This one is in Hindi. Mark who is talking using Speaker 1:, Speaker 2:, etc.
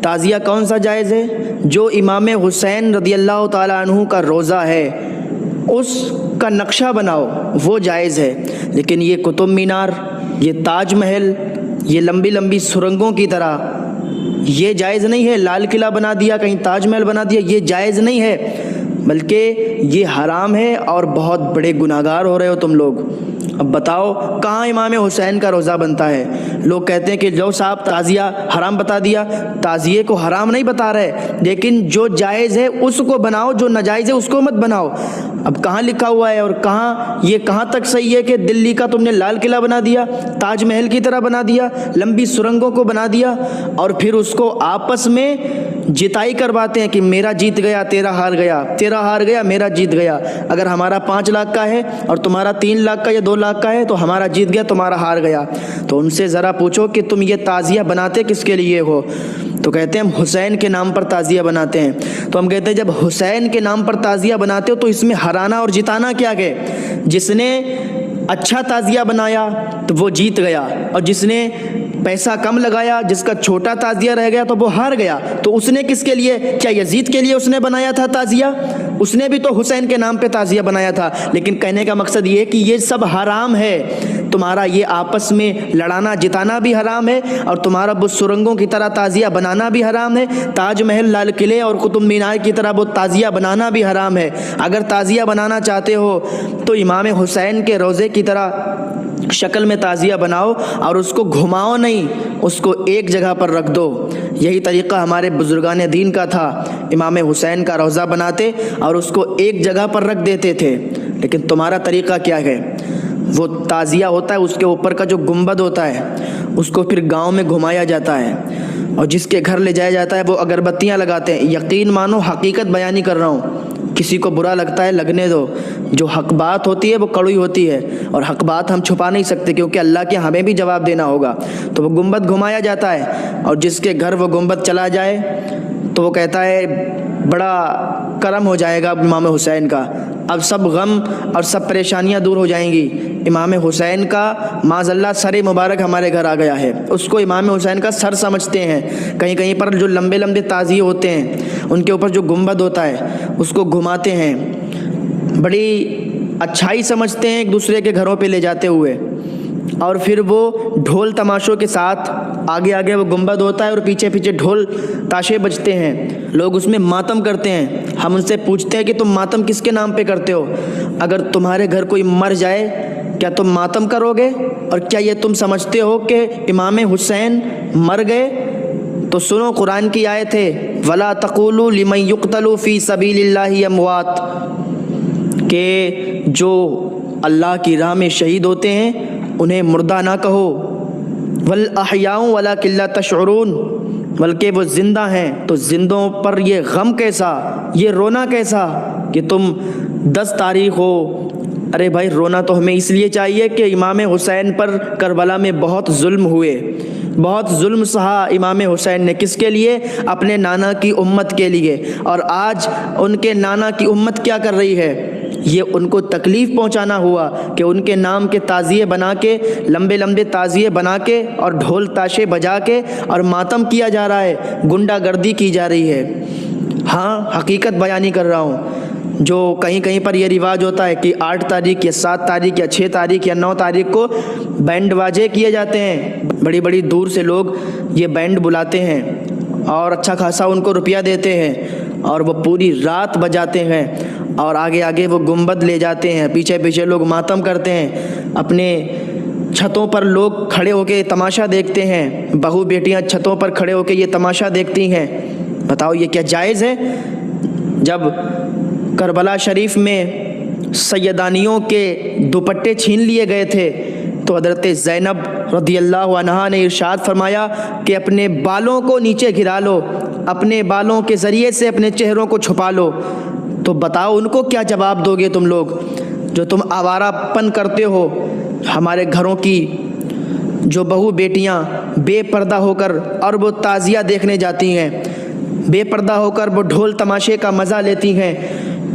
Speaker 1: ताज़िया कौन सा जायज़ है? जो इमाम हुसैन रदियल्लाहु ताला अन्हु का रोज़ा है उसका नक्शा बनाओ, वो जायज़ है। लेकिन ये कुतुब मीनार, ये ताज महल, ये लंबी लंबी सुरंगों की तरह, ये जायज़ नहीं है। लाल किला बना दिया, कहीं ताज महल बना दिया, ये जायज़ नहीं है, बल्कि ये हराम है और बहुत बड़े गुनाहगार हो रहे हो तुम लोग। अब बताओ कहाँ इमाम हुसैन का रोज़ा बनता है? लोग कहते हैं कि जो साहब ताज़िया हराम बता दिया, ताज़िए को हराम नहीं बता रहे, लेकिन जो जायज़ है उसको बनाओ, जो नाजायज़ है उसको मत बनाओ। अब कहाँ लिखा हुआ है और कहाँ तक सही है कि दिल्ली का तुमने लाल किला बना दिया, ताज महल की तरह बना दिया, लंबी सुरंगों को बना दिया और फिर उसको आपस में जिताई करवाते हैं कि मेरा जीत गया तेरा हार गया, तेरा हार गया मेरा जीत गया। अगर हमारा 5 लाख का है और तुम्हारा 3 लाख का या 2 लाख का है तो हमारा जीत गया तुम्हारा हार गया। तो उनसे ज़रा पूछो कि तुम ये ताज़िया बनाते किसके लिए हो? तो कहते हैं हम हुसैन के नाम पर ताज़िया बनाते हैं। तो हम कहते हैं जब हुसैन के नाम पर ताज़िया बनाते हो तो इसमें हराना और जिताना क्या गए? जिसने अच्छा ताज़िया बनाया तो वो जीत गया, और जिसने पैसा कम लगाया, जिसका छोटा ताज़िया रह गया तो वो हार गया। तो उसने किसके लिए? क्या यजीद के लिए उसने बनाया था ताज़िया? उसने भी तो हुसैन के नाम पे ताज़िया बनाया था। लेकिन कहने का मकसद ये कि ये सब हराम है। तुम्हारा ये आपस में लड़ाना जिताना भी हराम है और तुम्हारा वो सुरंगों की तरह ताज़िया बनाना भी हराम है। ताज महल, लाल किले और कुतुब मीनार की तरह वो ताज़िया बनाना भी हराम है। अगर ताज़िया बनाना चाहते हो तो इमाम हुसैन के रोज़े की तरह शक्ल में ताज़िया बनाओ और उसको घुमाओ नहीं, उसको एक जगह पर रख दो। यही तरीक़ा हमारे बुजुर्गान दीन का था। इमाम हुसैन का रोज़ा बनाते और उसको एक जगह पर रख देते थे। लेकिन तुम्हारा तरीक़ा क्या है? वो ताज़िया होता है, उसके ऊपर का जो गुंबद होता है उसको फिर गांव में घुमाया जाता है और जिसके घर ले जाया जाता है वो अगरबत्तियां लगाते हैं। यकीन मानो, हकीकत बयानी कर रहा हूँ। किसी को बुरा लगता है लगने दो, जो हक बात होती है वो कड़वी होती है और हक बात हम छुपा नहीं सकते क्योंकि अल्लाह के हमें भी जवाब देना होगा। तो वो गुंबद घुमाया जाता है और जिसके घर वो गुंबद चला जाए तो वो कहता है बड़ा करम हो जाएगा इमाम हुसैन का, अब सब गम और सब परेशानियां दूर हो जाएंगी। इमाम हुसैन का माज़अल्लाह सर मुबारक हमारे घर आ गया है, उसको इमाम हुसैन का सर समझते हैं। कहीं कहीं पर जो लंबे लंबे ताज़िए होते हैं उनके ऊपर जो गुंबद होता है उसको घुमाते हैं, बड़ी अच्छाई समझते हैं एक दूसरे के घरों पे ले जाते हुए। और फिर वो ढोल तमाशों के साथ आगे आगे वो गुंबद होता है और पीछे पीछे ढोल ताशे बजते हैं, लोग उसमें मातम करते हैं। हम उनसे पूछते हैं कि तुम मातम किसके नाम पे करते हो? अगर तुम्हारे घर कोई मर जाए क्या तुम मातम करोगे? और क्या ये तुम समझते हो कि इमाम हुसैन मर गए? तो सुनो कुरान की आयत है, वला तक़ूलू लिमन युक़तलू फ़ी सबीलिल्लाहि अमवात, के जो अल्लाह की राह में शहीद होते हैं उन्हें मुर्दा ना कहो। वल अहयाउ वलाकिन ला तशउरून, बल्कि वो ज़िंदा हैं। तो ज़िंदों पर ये गम कैसा, ये रोना कैसा कि तुम 10 तारीख़ हो? अरे भाई रोना तो हमें इसलिए चाहिए कि इमाम हुसैन पर करबला में बहुत जुल्म हुए, बहुत जुल्म सहा इमाम हुसैन ने। किसके लिए? अपने नाना की उम्मत के लिए। और आज उनके नाना की उम्मत क्या कर रही है? ये उनको तकलीफ़ पहुंचाना हुआ कि उनके नाम के ताज़िए बना के, लंबे लंबे ताज़िए बना के और ढोल ताशे बजा के और मातम किया जा रहा है, गुंडागर्दी की जा रही है। हाँ, हकीकत बयानी कर रहा हूँ। जो कहीं कहीं पर यह रिवाज होता है कि 8 तारीख या 7 तारीख या 6 तारीख या 9 तारीख को बैंड बाजे किए जाते हैं। बड़ी बड़ी दूर से लोग ये बैंड बुलाते हैं और अच्छा खासा उनको रुपया देते हैं और वो पूरी रात बजाते हैं और आगे आगे वो गुंबद ले जाते हैं, पीछे पीछे लोग मातम करते हैं। अपने छतों पर लोग खड़े होके तमाशा देखते हैं, बहू बेटियां छतों पर खड़े होके ये तमाशा देखती हैं। बताओ ये क्या जायज़ है? जब करबला शरीफ में सैयदानियों के दुपट्टे छीन लिए गए थे तो हज़रत ज़ैनब रज़ियल्लाहु अन्हा ने इरशाद फरमाया कि अपने बालों को नीचे गिरा लो, अपने बालों के ज़रिए से अपने चेहरों को छुपा लो। तो बताओ उनको क्या जवाब दोगे तुम लोग जो तुम आवारापन करते हो? हमारे घरों की जो बहू बेटियां बेपर्दा होकर और वो ताज़िया देखने जाती हैं, बेपर्दा होकर वो ढोल तमाशे का मज़ा लेती हैं